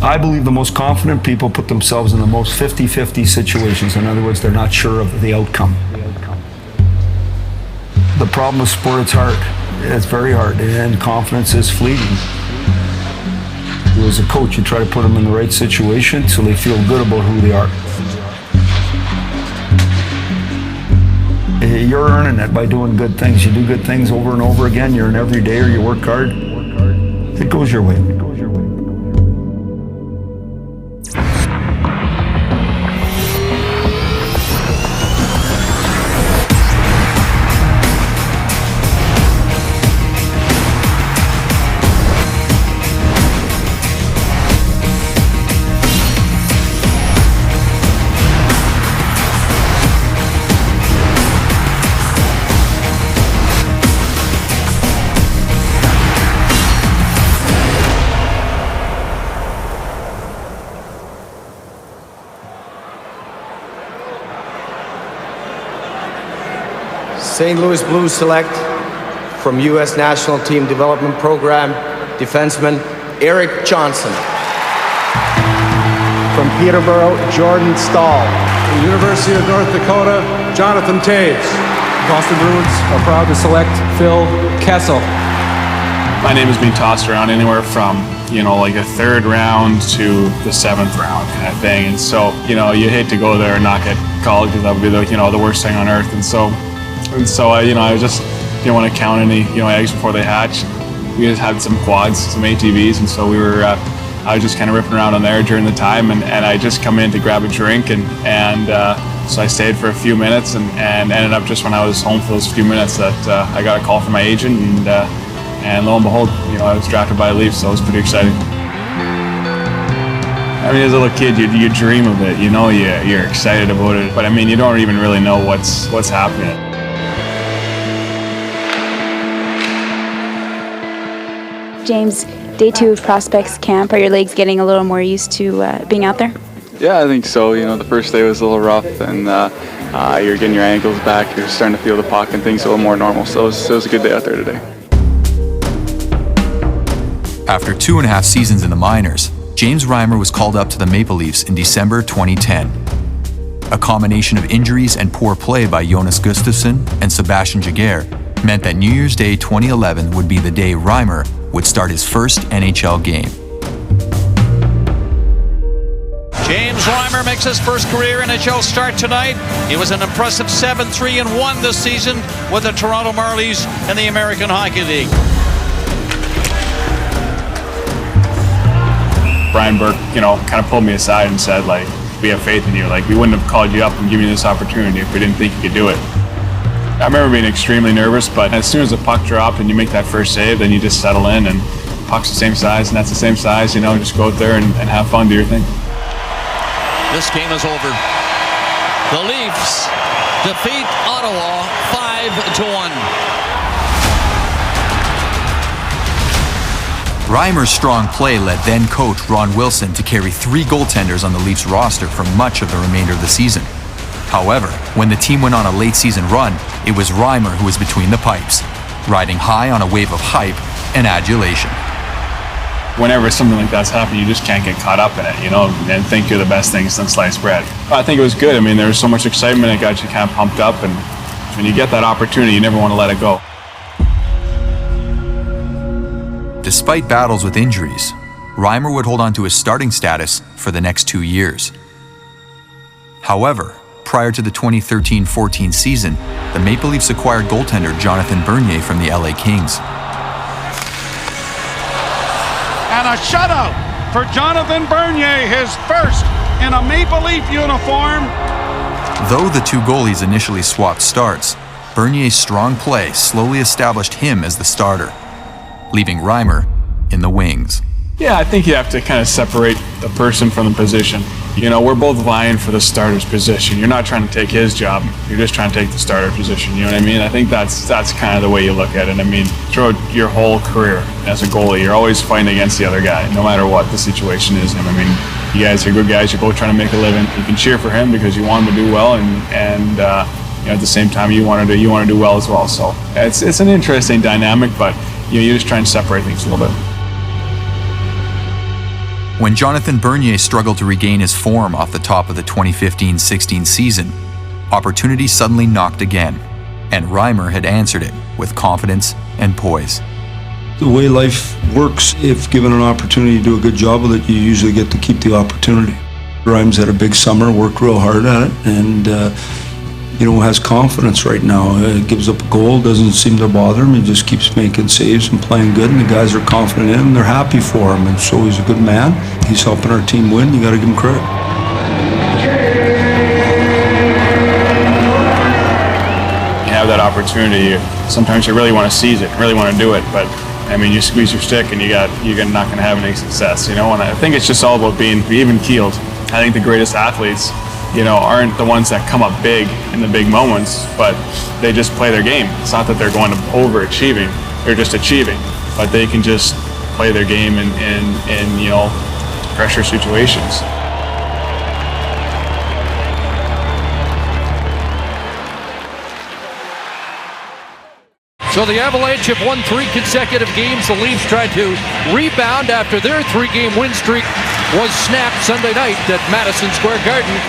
I believe the most confident people put themselves in the most 50-50 situations. In other words, they're not sure of the outcome. The problem with sport, it's hard. It's very hard, and confidence is fleeting. As a coach, you try to put them in the right situation so they feel good about who they are. You're earning it by doing good things. You do good things over and over again. You're an everydayer. You work hard. It goes your way. St. Louis Blues select from U.S. National Team Development Program defenseman Eric Johnson. From Peterborough, Jordan Stahl. From University of North Dakota, Jonathan Taves. Boston Bruins are proud to select Phil Kessel. My name has been tossed around anywhere from, like a third round to the seventh round kind of thing. And so, you hate to go there and not get called because that would be the worst thing on earth. And so I just didn't want to count any, eggs before they hatch. We just had some quads, some ATVs, and so I was just kind of ripping around on there during the time, and I just come in to grab a drink, and so I stayed for a few minutes, and ended up just when I was home for those few minutes that I got a call from my agent, and lo and behold, I was drafted by the Leafs, so it was pretty exciting. I mean, as a little kid, you dream of it, you're excited about it, but I mean, you don't even really know what's happening. James, day 2 of prospects camp, are your legs getting a little more used to being out there? Yeah, I think so. The first day was a little rough, and you're getting your ankles back, you're starting to feel the puck and things a little more normal, so it was a good day out there today. After 2.5 seasons in the minors, James Reimer was called up to the Maple Leafs in December 2010. A combination of injuries and poor play by Jonas Gustafsson and Sebastian Jaguar meant that New Year's Day 2011 would be the day Reimer would start his first NHL game. James Reimer makes his first career NHL start tonight. He was an impressive 7-3-1 this season with the Toronto Marlies in the American Hockey League. Brian Burke, kind of pulled me aside and said, we have faith in you. We wouldn't have called you up and given you this opportunity if we didn't think you could do it. I remember being extremely nervous, but as soon as the puck dropped and you make that first save, then you just settle in, and puck's the same size and that's the same size, just go out there and have fun, do your thing. This game is over. The Leafs defeat Ottawa 5-1. Reimer's strong play led then coach Ron Wilson to carry 3 goaltenders on the Leafs roster for much of the remainder of the season. However, when the team went on a late season run, it was Reimer who was between the pipes, riding high on a wave of hype and adulation. Whenever something like that's happening, you just can't get caught up in it, and think you're the best thing since sliced bread. I think it was good. I mean, there was so much excitement, it got you kind of pumped up, and when you get that opportunity, you never want to let it go. Despite battles with injuries, Reimer would hold on to his starting status for the next 2 years. However, prior to the 2013-14 season, the Maple Leafs acquired goaltender Jonathan Bernier from the LA Kings. And a shutout for Jonathan Bernier, his first in a Maple Leaf uniform. Though the 2 goalies initially swapped starts, Bernier's strong play slowly established him as the starter, leaving Reimer in the wings. Yeah, I think you have to kind of separate the person from the position. We're both vying for the starter's position. You're not trying to take his job. You're just trying to take the starter position. You know what I mean? I think that's kind of the way you look at it. I mean, throughout your whole career as a goalie, you're always fighting against the other guy, no matter what the situation is. I mean, you guys are good guys. You're both trying to make a living. You can cheer for him because you want him to do well, and at the same time, you want to do well as well. So it's an interesting dynamic, but you just try and separate things a little bit. When Jonathan Bernier struggled to regain his form off the top of the 2015-16 season, opportunity suddenly knocked again, and Reimer had answered it with confidence and poise. The way life works, if given an opportunity to do a good job with it, you usually get to keep the opportunity. Reimer's had a big summer, worked real hard at it, and has confidence right now. Gives up a goal, doesn't seem to bother him. He just keeps making saves and playing good, and the guys are confident in him. They're happy for him, and so he's a good man. He's helping our team win. You got to give him credit. You have that opportunity. Sometimes you really want to seize it, really want to do it, but I mean, you squeeze your stick and you're not going to have any success, And I think it's just all about being even-keeled. I think the greatest athletes, aren't the ones that come up big in the big moments, but they just play their game. It's not that they're going to overachieving; they're just achieving. But they can just play their game in pressure situations. So the Avalanche have won 3 consecutive games. The Leafs tried to rebound after their 3-game win streak was snapped Sunday night at Madison Square Garden.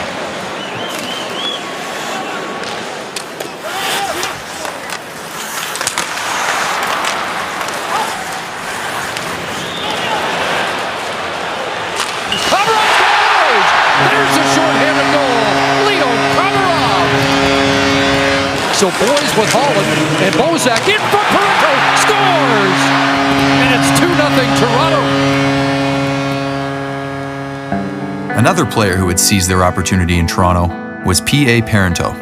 So Boyes with Holland, and Bozak in for Parenteau, scores! And it's 2-0 Toronto. Another player who had seized their opportunity in Toronto was P.A. Parenteau.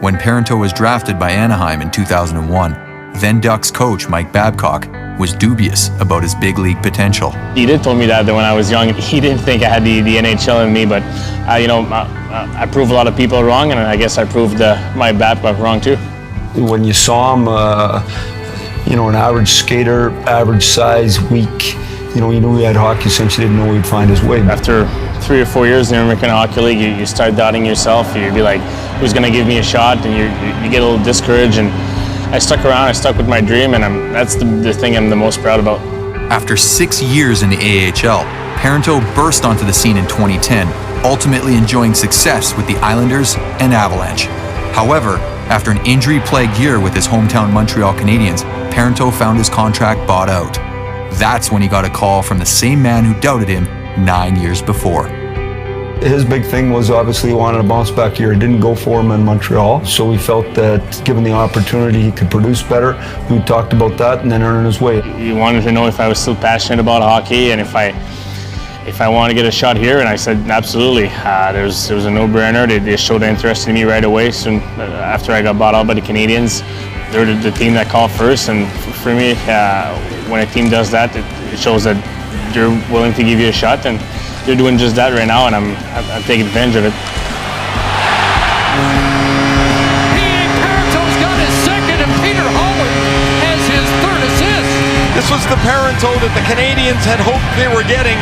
When Parenteau was drafted by Anaheim in 2001, then Ducks coach Mike Babcock was dubious about his big league potential. He did tell me that when I was young. He didn't think I had the NHL in me, but I proved a lot of people wrong, and I guess I proved my Babcock wrong too. When you saw him, an average skater, average size, weak, you knew he had hockey sense. You didn't know he'd find his way. After 3 or 4 years in the American Hockey League, you start doubting yourself. You'd be like, who's going to give me a shot? And you get a little discouraged. And I stuck around. I stuck with my dream, and that's the thing I'm the most proud about. After 6 years in the AHL, Parenteau burst onto the scene in 2010, ultimately enjoying success with the Islanders and Avalanche. However, after an injury-plagued year with his hometown Montreal Canadiens, Parenteau found his contract bought out. That's when he got a call from the same man who doubted him 9 years before. His big thing was obviously he wanted a bounce back year. It didn't go for him in Montreal, so we felt that given the opportunity he could produce better. We talked about that and then earn his way. He wanted to know if I was still passionate about hockey and if I want to get a shot here, and I said absolutely. There was a no-brainer. They showed interest in me right away. Soon after I got bought out by the Canadiens, they're the team that called first, and for me, when a team does that, it shows that they're willing to give you a shot, and they're doing just that right now, and I'm taking advantage of it. Parenteau's got his second, and Peter Holland has his third assist. This was the Parenteau that the Canadiens had hoped they were getting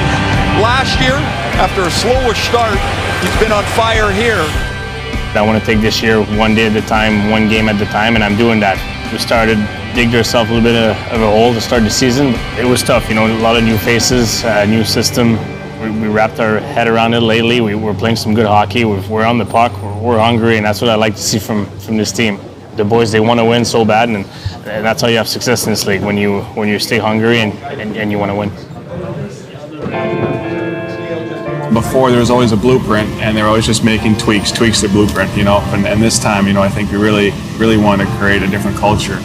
last year. After a slowish start, he's been on fire here. I want to take this year one day at a time, one game at a time, and I'm doing that. We started digged ourselves a little bit of a hole to start the season. It was tough, a lot of new faces, new system. We wrapped our head around it lately. We're playing some good hockey. We're on the puck. We're hungry, and that's what I like to see from this team. The boys, they want to win so bad, and that's how you have success in this league, when you stay hungry and you want to win. Before, there was always a blueprint, and they were always just making tweaks to the blueprint, And this time, I think we really want to create a different culture.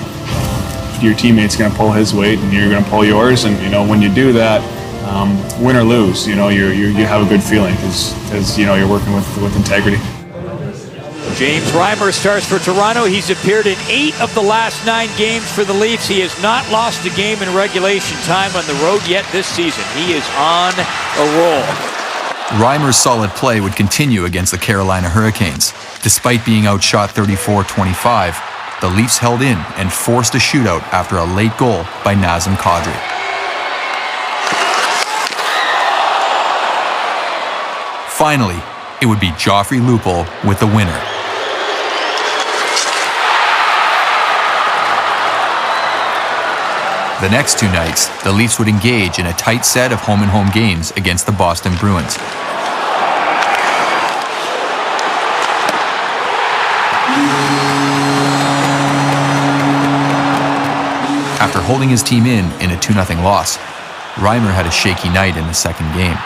Your teammate's going to pull his weight, and you're going to pull yours, and when you do that, win or lose, you have a good feeling because you're working with integrity. James Reimer starts for Toronto. He's appeared in 8 of the last 9 games for the Leafs. He has not lost a game in regulation time on the road yet this season. He is on a roll. Reimer's solid play would continue against the Carolina Hurricanes. Despite being outshot 34-25, the Leafs held in and forced a shootout after a late goal by Nazem Kadri. Finally, it would be Joffrey Lupul with the winner. The next two nights, the Leafs would engage in a tight set of home-and-home games against the Boston Bruins. After holding his team in a 2-0 loss, Reimer had a shaky night in the second game.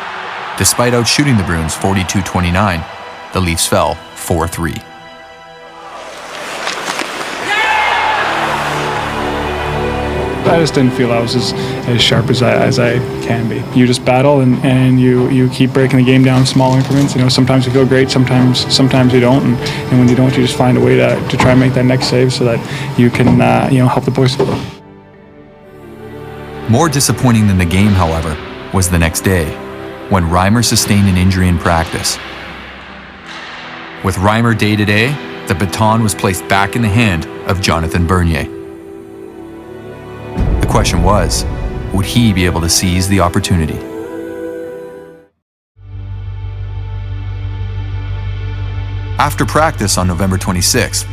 Despite outshooting the Bruins 42-29, the Leafs fell 4-3. I just didn't feel I was as sharp as I can be. You just battle and you keep breaking the game down in small increments. You know, sometimes you feel great, sometimes you don't, and when you don't, you just find a way to try and make that next save so that you can help the boys. More disappointing than the game, however, was the next day, when Reimer sustained an injury in practice. With Reimer day-to-day, the baton was placed back in the hand of Jonathan Bernier. The question was, would he be able to seize the opportunity? After practice on November 26th,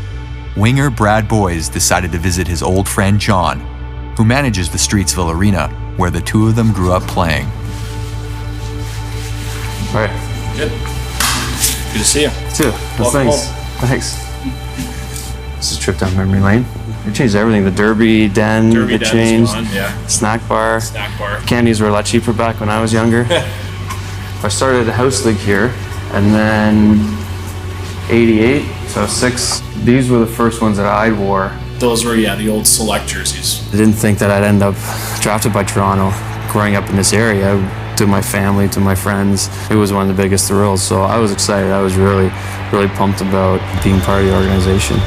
winger Brad Boyes decided to visit his old friend John, who manages the Streetsville Arena, where the two of them grew up playing. All right. Good. Good to see you. Too. Well, thanks. Thanks. This is a trip down memory lane. They changed everything. The Derby Den, it changed. Snack bar. Candies were a lot cheaper back when I was younger. I started a house league here, and then 88, so 6. These were the first ones that I wore. Those were, the old select jerseys. I didn't think that I'd end up drafted by Toronto. Growing up in this area, to my family, to my friends, it was one of the biggest thrills. So I was excited. I was really, really pumped about being part of the organization.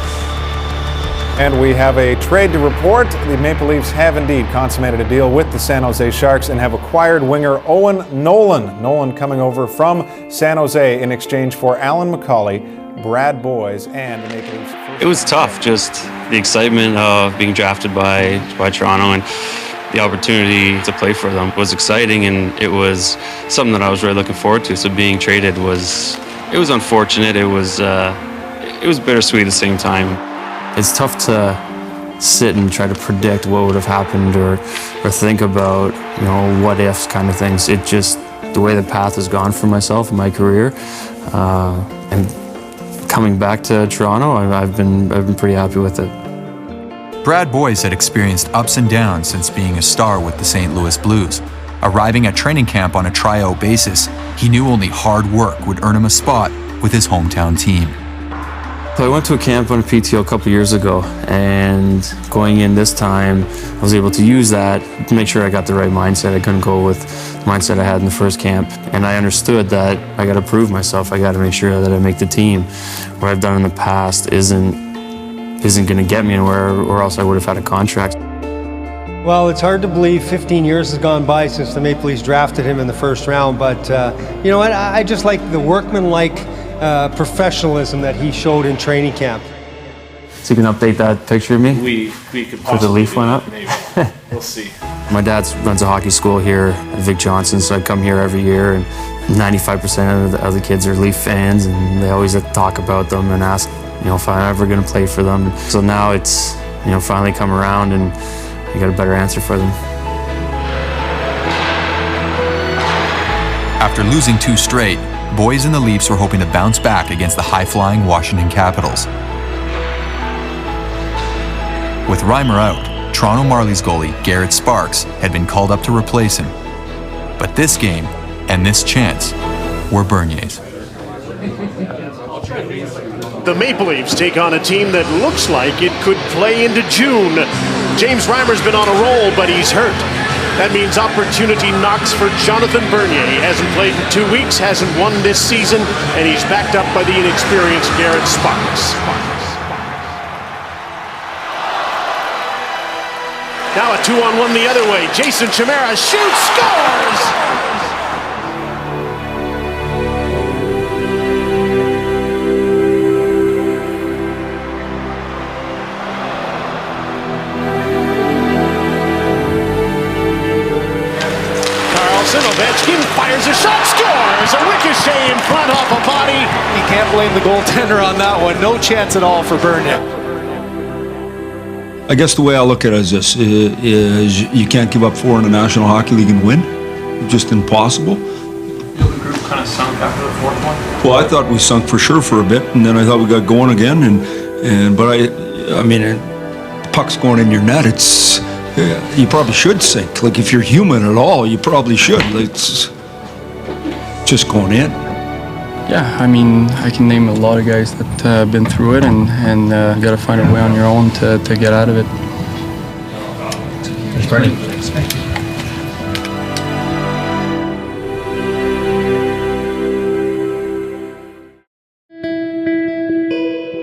And we have a trade to report. The Maple Leafs have indeed consummated a deal with the San Jose Sharks and have acquired winger Owen Nolan. Nolan coming over from San Jose in exchange for Alan McCauley, Brad Boyes, and the Maple Leafs. It was tough, just the excitement of being drafted by Toronto and the opportunity to play for them was exciting, and it was something that I was really looking forward to. So being traded was unfortunate. It was bittersweet at the same time. It's tough to sit and try to predict what would have happened or think about, what ifs kind of things. It just, the way the path has gone for myself and my career, and coming back to Toronto, I've been pretty happy with it. Brad Boyes had experienced ups and downs since being a star with the St. Louis Blues. Arriving at training camp on a tryout basis, he knew only hard work would earn him a spot with his hometown team. So I went to a camp on a PTO a couple years ago, and going in this time, I was able to use that to make sure I got the right mindset. I couldn't go with the mindset I had in the first camp, and I understood that I got to prove myself. I got to make sure that I make the team. What I've done in the past isn't going to get me anywhere, or else I would have had a contract. Well, it's hard to believe 15 years has gone by since the Maple Leafs drafted him in the first round, but you know what? I just like the workmanlike professionalism that he showed in training camp. So you can update that picture of me? We could Put the Leaf one up? We'll see. My dad runs a hockey school here at Vic Johnson, so I come here every year, and 95% of the kids are Leaf fans, and they always talk about them and ask, if I'm ever going to play for them. So now it's, finally come around, and I got a better answer for them. After losing 2 straight, Boyes and the Leafs were hoping to bounce back against the high-flying Washington Capitals. With Reimer out, Toronto Marlies goalie Garrett Sparks had been called up to replace him. But this game and this chance were Bernier's. The Maple Leafs take on a team that looks like it could play into June. James Reimer's been on a roll, but he's hurt. That means opportunity knocks for Jonathan Bernier. He hasn't played in 2 weeks, hasn't won this season, and he's backed up by the inexperienced Garret Sparks. Now a 2-on-1 the other way. Jason Chimera shoots, scores! Ovechkin fires a shot, scores! A ricochet in front off a body. You can't blame the goaltender on that one. No chance at all for Bernier. I guess the way I look at it is this, is you can't give up 4 in the National Hockey League and win. Just impossible. The group kind of sunk after the fourth one? Well, I thought we sunk for sure for a bit, and then I thought we got going again, but I mean, the puck's going in your net, it's, you probably should sink. Like, if you're human at all, you probably should. It's just going in. Yeah, I mean, I can name a lot of guys that have been through it, and you got to find a way on your own to get out of it. There's Brendan.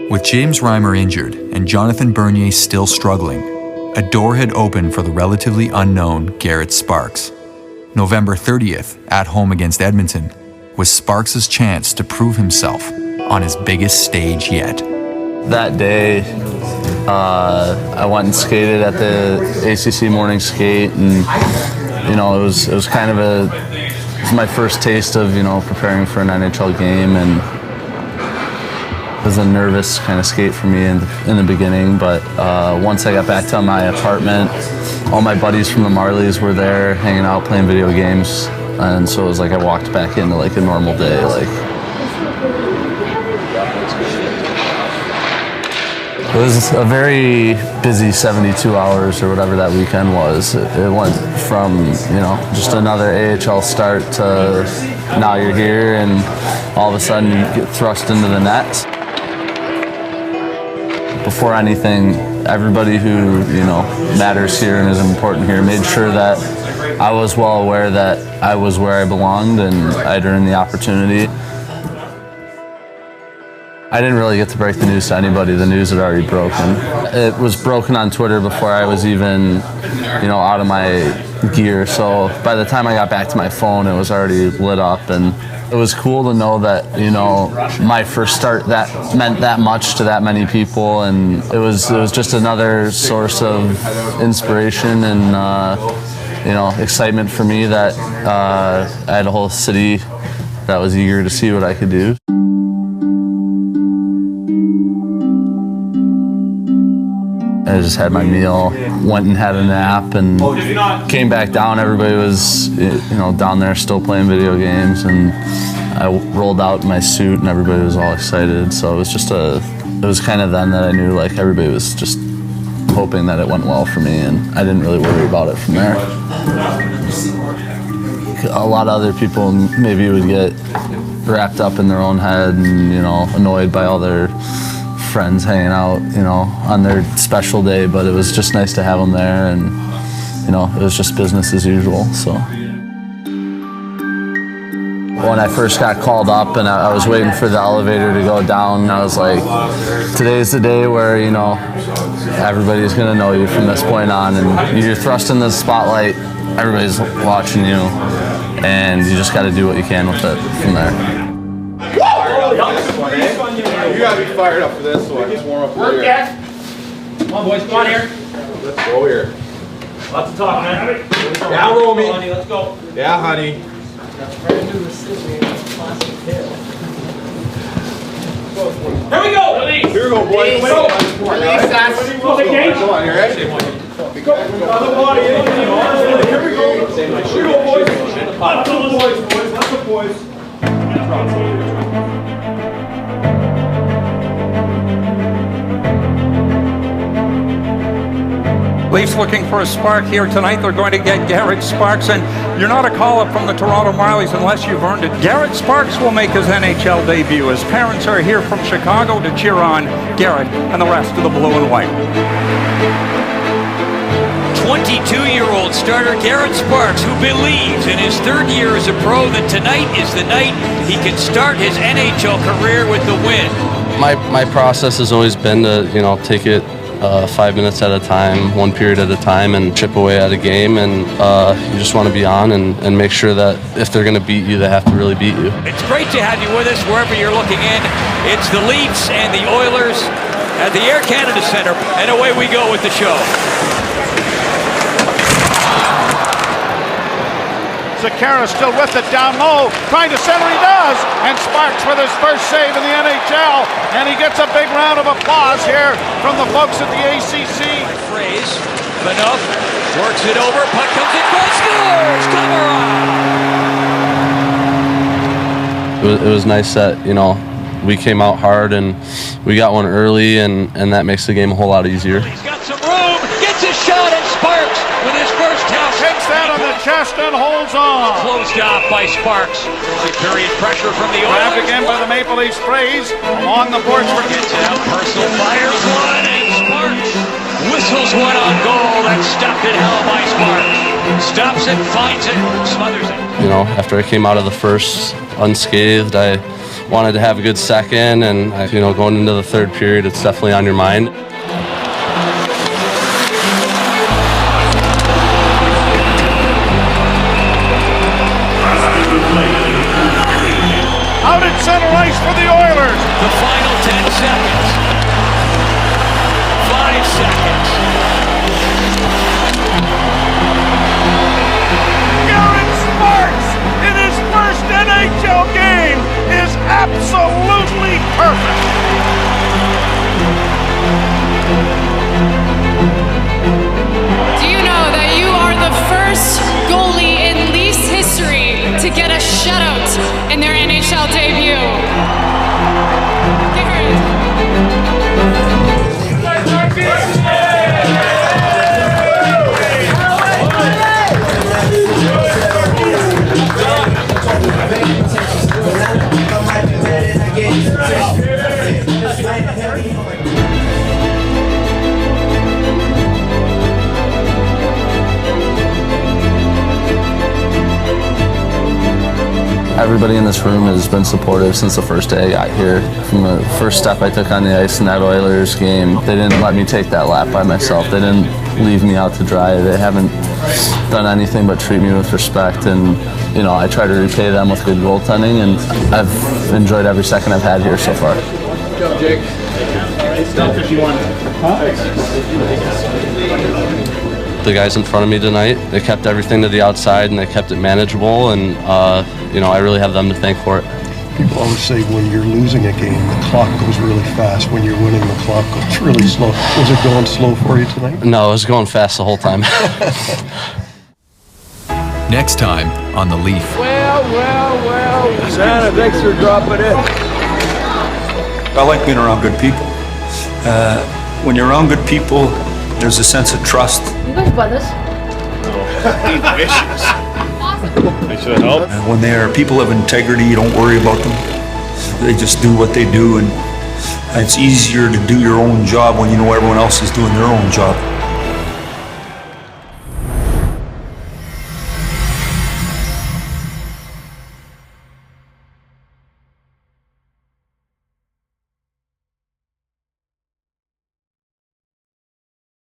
With James Reimer injured and Jonathan Bernier still struggling, a door had opened for the relatively unknown Garrett Sparks. November 30th, at home against Edmonton, was Sparks' chance to prove himself on his biggest stage yet. That day, I went and skated at the ACC morning skate, and it was kind of it was my first taste of preparing for an NHL game, and it was a nervous kind of skate for me in the beginning. But once I got back to my apartment, all my buddies from the Marlies were there, hanging out, playing video games. And so it was like I walked back into like a normal day. It was a very busy 72 hours or whatever that weekend was. It went from, just another AHL start to now you're here and all of a sudden you get thrust into the nets. Before anything, everybody who, matters here and is important here made sure that I was well aware that I was where I belonged and I'd earned the opportunity. I didn't really get to break the news to anybody. The news had already broken. It was broken on Twitter before I was even, out of my gear. So by the time I got back to my phone, it was already lit up. And it was cool to know that, my first start that meant that much to that many people. And it was just another source of inspiration and, excitement for me that I had a whole city that was eager to see what I could do. I just had my meal, went and had a nap, and came back down. Everybody was, down there still playing video games, and I rolled out in my suit, and everybody was all excited. So it was just it was kind of then that I knew like everybody was just hoping that it went well for me, and I didn't really worry about it from there. A lot of other people maybe would get wrapped up in their own head and, annoyed by all their friends hanging out, on their special day, but it was just nice to have them there, and, it was just business as usual, so. When I first got called up and I was waiting for the elevator to go down, I was like, today's the day where, everybody's gonna know you from this point on, and you're thrust in the spotlight, everybody's watching you, and you just gotta do what you can with it from there. You gotta be fired up for this one. Just warm up for Work, Jack. Come on, boys. Come on here. Let's go here. Lots of talk, man. Yeah, Romy. Honey, let's go. Yeah, honey. Here we go. Release. Here we go, boys. Release that. Come on, you ready? Other body. Here we go. Here we go, boys. Let's go, boys. Leafs looking for a spark here tonight. They're going to get Garret Sparks, and you're not a call-up from the Toronto Marlies unless you've earned it. Garret Sparks will make his NHL debut. His parents are here from Chicago to cheer on Garret and the rest of the blue and white. 22-year-old starter Garrett Sparks, who believes in his third year as a pro that tonight is the night he can start his NHL career with the win. My process has always been to, take it 5 minutes at a time, one period at a time, and chip away at a game, and you just want to be on and make sure that if they're going to beat you, they have to really beat you. It's great to have you with us wherever you're looking in. It's the Leafs and the Oilers at the Air Canada Centre, and away we go with the show. Zakara still with it down low, trying to center, he does, and Sparks with his first save in the NHL, and he gets a big round of applause here from the folks at the ACC. Phrase, Manoff works it over, puck comes in front, scores! It was nice that, you know, we came out hard and we got one early, and that makes the game a whole lot easier. He's got some room, gets a shot, and Sparks with his first house. Takes that on the chest and holds on. Closed off by Sparks. Early period pressure from the Oilers. Grabbed again by the Maple Leafs. Fraze along the boards. Gets it out, Purcell fires one, and Sparks whistles one on goal. That's stopped it hell by Sparks. Stops it, finds it, smothers it. You know, after I came out of the first unscathed, I wanted to have a good second, and you know, going into the third period, it's definitely on your mind. Out at center ice for the Oilers. The final 10 seconds. 5 seconds. Garrett Sparks in his first NHL game is absolutely perfect. Do you know that you are the first goalie in Leafs history to get a shutout in their NHL debut? Everybody in this room has been supportive since the first day I got here. From the first step I took on the ice in that Oilers game, they didn't let me take that lap by myself. They didn't leave me out to dry. They haven't done anything but treat me with respect, and you know, I try to repay them with good goaltending, and I've enjoyed every second I've had here so far. Good job, Jake. Stuff if you want. The guys in front of me tonight, they kept everything to the outside and they kept it manageable, and you know, I really have them to thank for it. People always say when you're losing a game, the clock goes really fast. When you're winning, the clock goes really slow. Was it going slow for you tonight? No, it was going fast the whole time. Next time on The Leaf. Well. Santa, thanks for dropping in. I like being around good people. When you're around good people, there's a sense of trust. You guys brothers? They should help. And when they are people of integrity, you don't worry about them. They just do what they do, and it's easier to do your own job when you know everyone else is doing their own job.